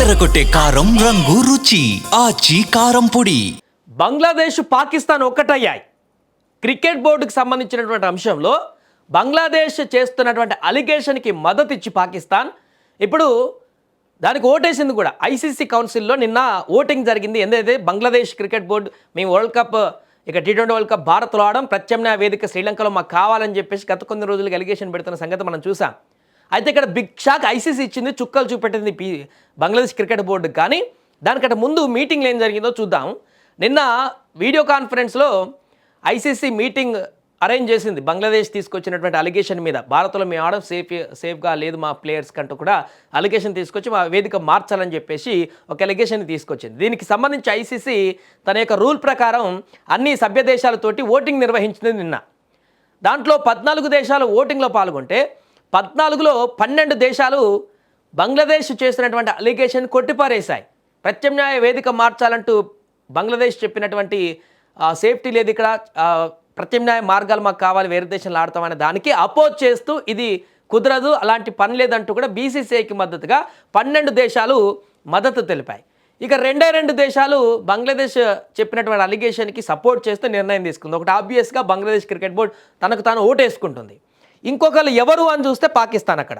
అదరగొట్టే కారం రంగు రుచి ఆచి కారం పొడి. బంగ్లాదేశ్ పాకిస్తాన్ ఒక్కటయ్యాయి. క్రికెట్ బోర్డుకు సంబంధించినటువంటి అంశంలో బంగ్లాదేశ్ చేస్తున్నటువంటి అలిగేషన్కి మద్దతు ఇచ్చి పాకిస్తాన్ ఇప్పుడు దానికి ఓటేసింది కూడా. ఐసీసీ కౌన్సిల్లో నిన్న ఓటింగ్ జరిగింది. ఏదైతే బంగ్లాదేశ్ క్రికెట్ బోర్డు మేము వరల్డ్ కప్ ఇక T20 వరల్డ్ కప్ భారత్లో ఆడడం, ప్రత్యామ్నాయ వేదిక శ్రీలంకలో మాకు కావాలని చెప్పేసి గత కొన్ని రోజులుగా అలిగేషన్ పెడుతున్న సంగతి మనం చూసాం. అయితే ఇక్కడ బిగ్ షాక్ ఐసీసీ ఇచ్చింది, చుక్కలు చూపెట్టింది బంగ్లాదేశ్ క్రికెట్ బోర్డు. కానీ దానికంటే ముందు మీటింగ్లో ఏం జరిగిందో చూద్దాం. నిన్న వీడియో కాన్ఫరెన్స్లో ఐసీసీ మీటింగ్ అరేంజ్ చేసింది. బంగ్లాదేశ్ తీసుకొచ్చినటువంటి అలిగేషన్ మీద భారత్లో మేము ఆడడం సేఫ్గా లేదు మా ప్లేయర్స్ కంటూ కూడా అలిగేషన్ తీసుకొచ్చి మా వేదిక మార్చాలని చెప్పేసి ఒక అలిగేషన్ తీసుకొచ్చింది. దీనికి సంబంధించి ఐసీసీ తన యొక్క రూల్ ప్రకారం అన్ని సభ్య దేశాలతోటి ఓటింగ్ నిర్వహించింది నిన్న. దాంట్లో 14 దేశాలు ఓటింగ్లో పాల్గొంటే 14లో 12 దేశాలు బంగ్లాదేశ్ చేసినటువంటి అలిగేషన్ కొట్టిపారేశాయి. ప్రత్యామ్నాయ వేదిక మార్చాలంటూ బంగ్లాదేశ్ చెప్పినటువంటి సేఫ్టీ లేదు, ఇక్కడ ప్రత్యామ్నాయ మార్గాలు మాకు కావాలి, వేరే దేశంలో ఆడతామనే దానికి అపోజ్ చేస్తూ ఇది కుదరదు, అలాంటి పని లేదంటూ కూడా బీసీసీఐకి మద్దతుగా 12 దేశాలు మద్దతు తెలిపాయి. ఇక 2 దేశాలు బంగ్లాదేశ్ చెప్పినటువంటి అలిగేషన్కి సపోర్ట్ చేస్తూ నిర్ణయం తీసుకుంది. ఒకటి ఆబ్వియస్గా బంగ్లాదేశ్ క్రికెట్ బోర్డు తనకు తాను ఓటేసుకుంటుంది. ఇంకొకరు ఎవరు అని చూస్తే పాకిస్తాన్. అక్కడ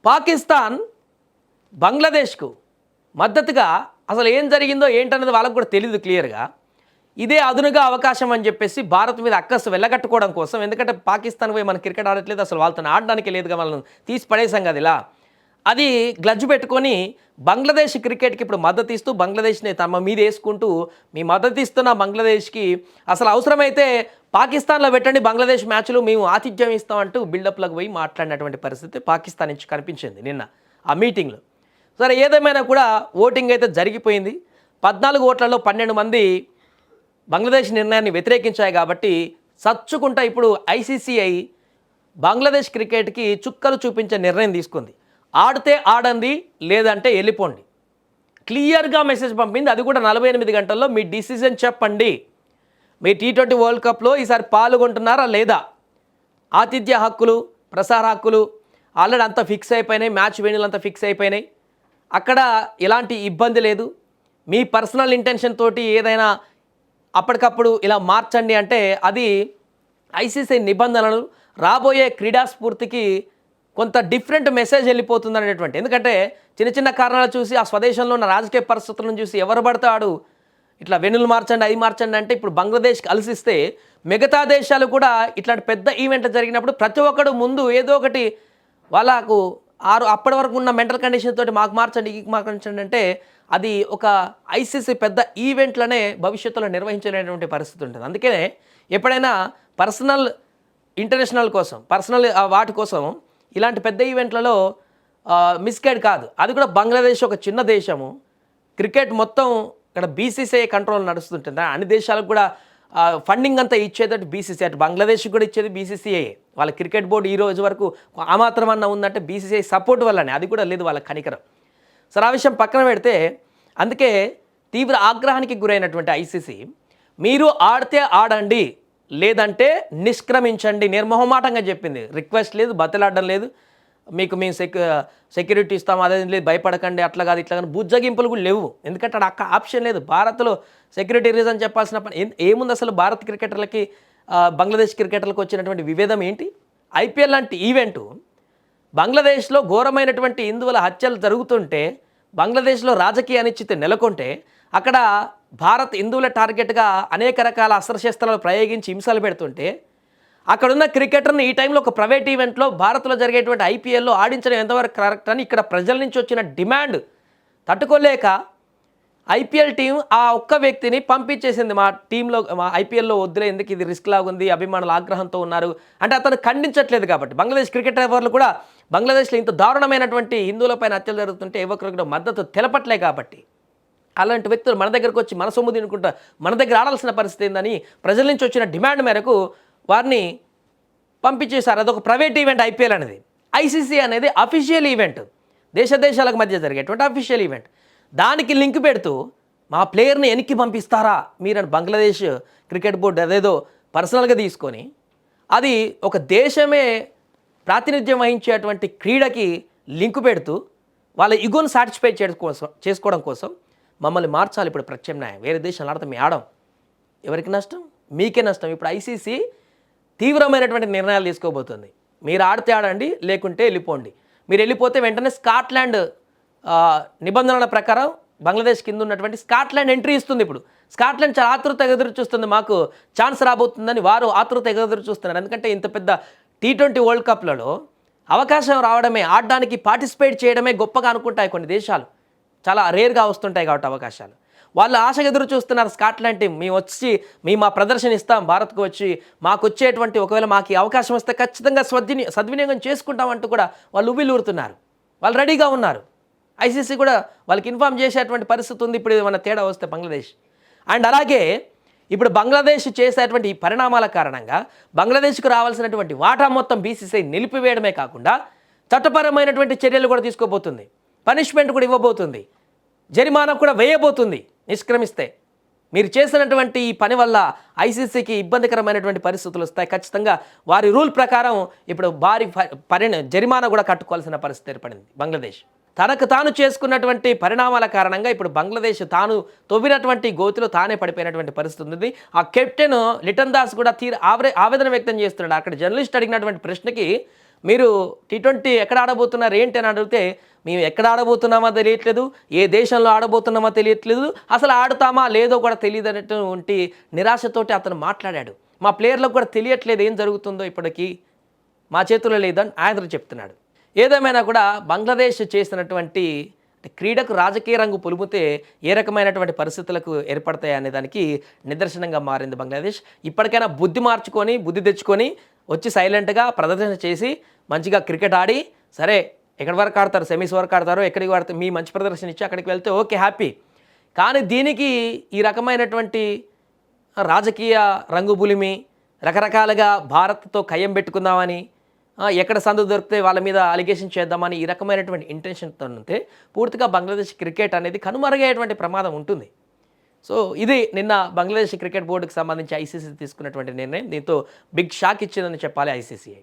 పాకిస్తాన్ బంగ్లాదేశ్కు మద్దతుగా అసలు ఏం జరిగిందో ఏంటనేది వాళ్ళకు కూడా తెలియదు క్లియర్గా. ఇదే అదునుగా అవకాశం అని చెప్పేసి భారత్ మీద అక్కసు వెళ్ళగట్టుకోవడం కోసం, ఎందుకంటే పాకిస్తాన్ పోయి మన క్రికెట్ ఆడట్లేదు, అసలు వాళ్ళతో ఆడడానికి లేదుగా, వాళ్ళని తీసి పడేసాం కదా ఇలా, అది గ్లడ్జ్ పెట్టుకొని బంగ్లాదేశ్ క్రికెట్కి ఇప్పుడు మద్దతు ఇస్తూ బంగ్లాదేశ్ని తమ మీద వేసుకుంటూ మీ మద్దతు ఇస్తున్న బంగ్లాదేశ్కి అసలు అవసరమైతే పాకిస్తాన్లో పెట్టండి బంగ్లాదేశ్ మ్యాచ్లు మేము ఆతిథ్యం ఇస్తామంటూ బిల్డప్లకు పోయి మాట్లాడినటువంటి పరిస్థితి పాకిస్తాన్ నుంచి కనిపించింది నిన్న ఆ మీటింగ్లో. సరే ఏదేమైనా కూడా ఓటింగ్ అయితే జరిగిపోయింది. 14 ఓట్లలో 12 మంది బంగ్లాదేశ్ నిర్ణయాన్ని వ్యతిరేకించాయి. కాబట్టి సచ్చుకుంటా ఇప్పుడు ఐసీసీఐ బంగ్లాదేశ్ క్రికెట్కి చుక్కలు చూపించే నిర్ణయం తీసుకుంది. ఆడితే ఆడండి, లేదంటే వెళ్ళిపోండి, క్లియర్గా మెసేజ్ పంపింది. అది కూడా 48 గంటల్లో మీ డిసిజన్ చెప్పండి. మీ T20 వరల్డ్ కప్లో ఈసారి పాల్గొంటున్నారా లేదా? ఆతిథ్య హక్కులు, ప్రసార హక్కులు ఆల్రెడీ అంతా ఫిక్స్ అయిపోయినాయి, మ్యాచ్ వెన్యూలు అంతా ఫిక్స్ అయిపోయినాయి, అక్కడ ఎలాంటి ఇబ్బంది లేదు. మీ పర్సనల్ ఇంటెన్షన్ తోటి ఏదైనా అప్పటికప్పుడు ఇలా మార్చండి అంటే అది ఐసీసీ నిబంధనలు, రాబోయే క్రీడా స్ఫూర్తికి కొంత డిఫరెంట్ మెసేజ్ వెళ్ళిపోతుంది అనేటువంటి. ఎందుకంటే చిన్న చిన్న కారణాలు చూసి ఆ స్వదేశంలో ఉన్న రాజకీయ పరిస్థితులను చూసి ఎవరు పడతాడు ఇట్లా వెన్నులు మార్చండి, అది మార్చండి అంటే ఇప్పుడు బంగ్లాదేశ్కి అలసిస్తే మిగతా దేశాలు కూడా ఇట్లాంటి పెద్ద ఈవెంట్లు జరిగినప్పుడు ప్రతి ఒక్కడు ముందు ఏదో ఒకటి వాళ్ళకు అప్పటి వరకు ఉన్న మెంటల్ కండిషన్ తోటి మాకు మార్చండి మార్చండి అంటే అది ఒక ఐసీసీ పెద్ద ఈవెంట్లనే భవిష్యత్తులో నిర్వహించలేనటువంటి పరిస్థితి ఉంటుంది. అందుకనే ఎప్పుడైనా పర్సనల్ ఇంటర్నేషనల్ కోసం, పర్సనల్ వాటి కోసం ఇలాంటి పెద్ద ఈవెంట్లలో మిస్గైడ్ కాదు. అది కూడా బంగ్లాదేశ్ ఒక చిన్న దేశము, క్రికెట్ మొత్తం ఇక్కడ బీసీసీఐ కంట్రోల్ నడుస్తుంటుంది. అన్ని దేశాలకు కూడా ఫండింగ్ అంతా ఇచ్చేది బీసీసీఐ, అటు బంగ్లాదేశ్కి కూడా ఇచ్చేది బీసీసీఐ. వాళ్ళ క్రికెట్ బోర్డు ఈ రోజు వరకు ఆ మాత్రం అన్న ఉందంటే బీసీసీఐ సపోర్ట్ వల్లనే, అది కూడా లేదు వాళ్ళ కనికరం. సరే ఆ విషయం పక్కన పెడితే, అందుకే తీవ్ర ఆగ్రహానికి గురైనటువంటి ఐసీసీ మీరు ఆడితే ఆడండి, లేదంటే నిష్క్రమించండి నిర్మోహమాటంగా చెప్పింది. రిక్వెస్ట్ లేదు, బతిలాడడం లేదు, మీకు మేము సెక్యూరిటీ ఇస్తాం, అదే లేదు, భయపడకండి, అట్లా కాదు ఇట్లా కానీ బుజ్జగింపులు కూడా లేవు. ఎందుకంటే అక్కడ ఆప్షన్ లేదు. భారత్లో సెక్యూరిటీ రీజన్ చెప్పాల్సిన పని ఏముంది? అసలు భారత్ క్రికెటర్లకి బంగ్లాదేశ్ క్రికెటర్లకు వచ్చినటువంటి విభేదం ఏంటి? ఐపీఎల్ లాంటి ఈవెంటు బంగ్లాదేశ్లో ఘోరమైనటువంటి హిందువుల హత్యలు జరుగుతుంటే, బంగ్లాదేశ్లో రాజకీయ అనిశ్చితి నెలకొంటే, అక్కడ భారత్ హిందువుల టార్గెట్గా అనేక రకాల అస్త్రశస్త్రాలు ప్రయోగించి హింసలు పెడుతుంటే, అక్కడున్న క్రికెటర్ని ఈ టైంలో ఒక ప్రైవేట్ ఈవెంట్లో భారత్లో జరిగేటువంటి ఐపీఎల్లో ఆడించడం ఎంతవరకు కరెక్ట్ అని ఇక్కడ ప్రజల నుంచి వచ్చిన డిమాండ్ తట్టుకోలేక ఐపీఎల్ టీం ఆ ఒక్క వ్యక్తిని పంపించేసింది. మా టీంలో మా ఐపీఎల్లో వద్దులే, ఎందుకు ఇది రిస్క్ లాగుంది, అభిమానులు ఆగ్రహంతో ఉన్నారు అంటే అతను ఖండించట్లేదు. కాబట్టి బంగ్లాదేశ్ క్రికెట్ ఎవరు కూడా బంగ్లాదేశ్లో ఇంత దారుణమైనటువంటి హిందువులపైన హత్యలు జరుగుతుంటే ఎవరికి మద్దతు తెలపట్లే. కాబట్టి అలాంటి వ్యక్తులు మన దగ్గరకు వచ్చి మన సొమ్ము తినుకుంటా మన దగ్గర ఆడాల్సిన పరిస్థితి ఏందని ప్రజల నుంచి వచ్చిన డిమాండ్ మేరకు వారిని పంపించేశారు. అదొక ప్రైవేట్ ఈవెంట్ ఐపీఎల్ అనేది. ఐసీసీ అనేది అఫీషియల్ ఈవెంట్, దేశాలకు మధ్య జరిగేటువంటి అఫీషియల్ ఈవెంట్. దానికి లింక్ పెడుతూ మా ప్లేయర్ని వెనక్కి పంపిస్తారా మీరని బంగ్లాదేశ్ క్రికెట్ బోర్డు అదేదో పర్సనల్గా తీసుకొని, అది ఒక దేశమే ప్రాతినిధ్యం వహించేటువంటి క్రీడకి లింకు పెడుతూ వాళ్ళ ఇగోను సాటిస్ఫై చేసుకోవడం కోసం మమ్మల్ని మార్చాలి ఇప్పుడు ప్రత్యామ్నాయం. వేరే దేశంలో ఆడితే మేము ఆడం. ఎవరికి నష్టం? మీకే నష్టం. ఇప్పుడు ఐసీసీ తీవ్రమైనటువంటి నిర్ణయాలు తీసుకోబోతుంది. మీరు ఆడితే ఆడండి, లేకుంటే వెళ్ళిపోండి. మీరు వెళ్ళిపోతే వెంటనే స్కాట్లాండ్ నిబంధనల ప్రకారం బంగ్లాదేశ్ కింద ఉన్నటువంటి స్కాట్లాండ్ ఎంట్రీ ఇస్తుంది. ఇప్పుడు స్కాట్లాండ్ చాలా ఆతృతగా ఎదురు చూస్తుంది, మాకు ఛాన్స్ రాబోతుందని వారు ఆతృతగా ఎదురు చూస్తున్నారు. ఎందుకంటే ఇంత పెద్ద T20 వరల్డ్ కప్లలో అవకాశం రావడమే, ఆడడానికి పార్టిసిపేట్ చేయడమే గొప్పగా అనుకుంటాయి కొన్ని దేశాలు. చాలా రేర్గా వస్తుంటాయి కాబట్టి అవకాశాలు. వాళ్ళు ఆశగా ఎదురు చూస్తున్నారు. స్కాట్లాండ్ టీం మేము మా ప్రదర్శన ఇస్తాం, భారత్కు వచ్చి మాకు వచ్చేటువంటి ఒకవేళ మాకు ఈ అవకాశం వస్తే ఖచ్చితంగా సద్వినియోగం చేసుకుంటామంటూ కూడా వాళ్ళు ఉవ్విలూరుతున్నారు. వాళ్ళు రెడీగా ఉన్నారు. ఐసీసీ కూడా వాళ్ళకి ఇన్ఫామ్ చేసేటువంటి పరిస్థితి ఉంది ఇప్పుడు ఏమైనా తేడా వస్తే బంగ్లాదేశ్. అండ్ అలాగే ఇప్పుడు బంగ్లాదేశ్ చేసేటువంటి ఈ పరిణామాల కారణంగా బంగ్లాదేశ్కు రావాల్సినటువంటి వాటా మొత్తం బీసీసీఐ నిలిపివేయడమే కాకుండా చట్టపరమైనటువంటి చర్యలు కూడా తీసుకోబోతుంది, పనిష్మెంట్ కూడా ఇవ్వబోతుంది, జరిమానా కూడా వేయబోతుంది నిష్క్రమిస్తే. మీరు చేసినటువంటి ఈ పని వల్ల ఐసీసీకి ఇబ్బందికరమైనటువంటి పరిస్థితులు వస్తాయి. ఖచ్చితంగా వారి రూల్ ప్రకారం ఇప్పుడు భారీ జరిమానా కూడా కట్టుకోవాల్సిన పరిస్థితి ఏర్పడింది బంగ్లాదేశ్. తనకు తాను చేసుకున్నటువంటి పరిణామాల కారణంగా ఇప్పుడు బంగ్లాదేశ్ తాను తవ్వినటువంటి గోతిలో తానే పడిపోయినటువంటి పరిస్థితి ఉంది. ఆ కెప్టెన్ లిటన్ దాస్ కూడా ఆవేదన వ్యక్తం చేస్తున్నాడు. అక్కడ జర్నలిస్ట్ అడిగినటువంటి ప్రశ్నకి మీరు T20 ఎక్కడ ఆడబోతున్నారు ఏంటి అని అడిగితే మేము ఎక్కడ ఆడబోతున్నామో తెలియట్లేదు, ఏ దేశంలో ఆడబోతున్నామో తెలియట్లేదు, అసలు ఆడుతామా లేదో కూడా తెలియదు అనేటువంటి నిరాశతోటి అతను మాట్లాడాడు. మా ప్లేయర్లకు కూడా తెలియట్లేదు ఏం జరుగుతుందో ఇప్పటికీ, మా చేతుల్లో లేదని ఆయన చెప్తున్నాడు. ఏదేమైనా కూడా బంగ్లాదేశ్ చేసినటువంటి క్రీడకు రాజకీయ రంగు పులుముతే ఏ రకమైనటువంటి పరిస్థితులకు ఏర్పడతాయి అనే దానికి నిదర్శనంగా మారింది బంగ్లాదేశ్. ఇప్పటికైనా బుద్ధి తెచ్చుకొని వచ్చి సైలెంట్గా ప్రదర్శన చేసి మంచిగా క్రికెట్ ఆడి, సరే ఎక్కడి వరకు ఆడతారు, సెమీస్ వరకు ఆడతారో ఎక్కడికి ఆడతారు, మీ మంచి ప్రదర్శన ఇచ్చి అక్కడికి వెళ్తే ఓకే హ్యాపీ. కానీ దీనికి ఈ రకమైనటువంటి రాజకీయ రంగు పులిమి రకరకాలుగా భారత్తో కయ్యం పెట్టుకుందామని, ఎక్కడ సందు దొరికితే వాళ్ళ మీద అలిగేషన్ చేద్దామని ఈ రకమైనటువంటి ఇంటెన్షన్తో ఉంటే పూర్తిగా బంగ్లాదేశ్ క్రికెట్ అనేది కనుమరుగయ్యేటువంటి ప్రమాదం ఉంటుంది. సో ఇది నిన్న బంగ్లాదేశ్ క్రికెట్ బోర్డుకు సంబంధించి ఐసీసీ తీసుకున్నటువంటి నిర్ణయం. దీంతో బిగ్ షాక్ ఇచ్చిందని చెప్పాలి ఐసీసీఐ.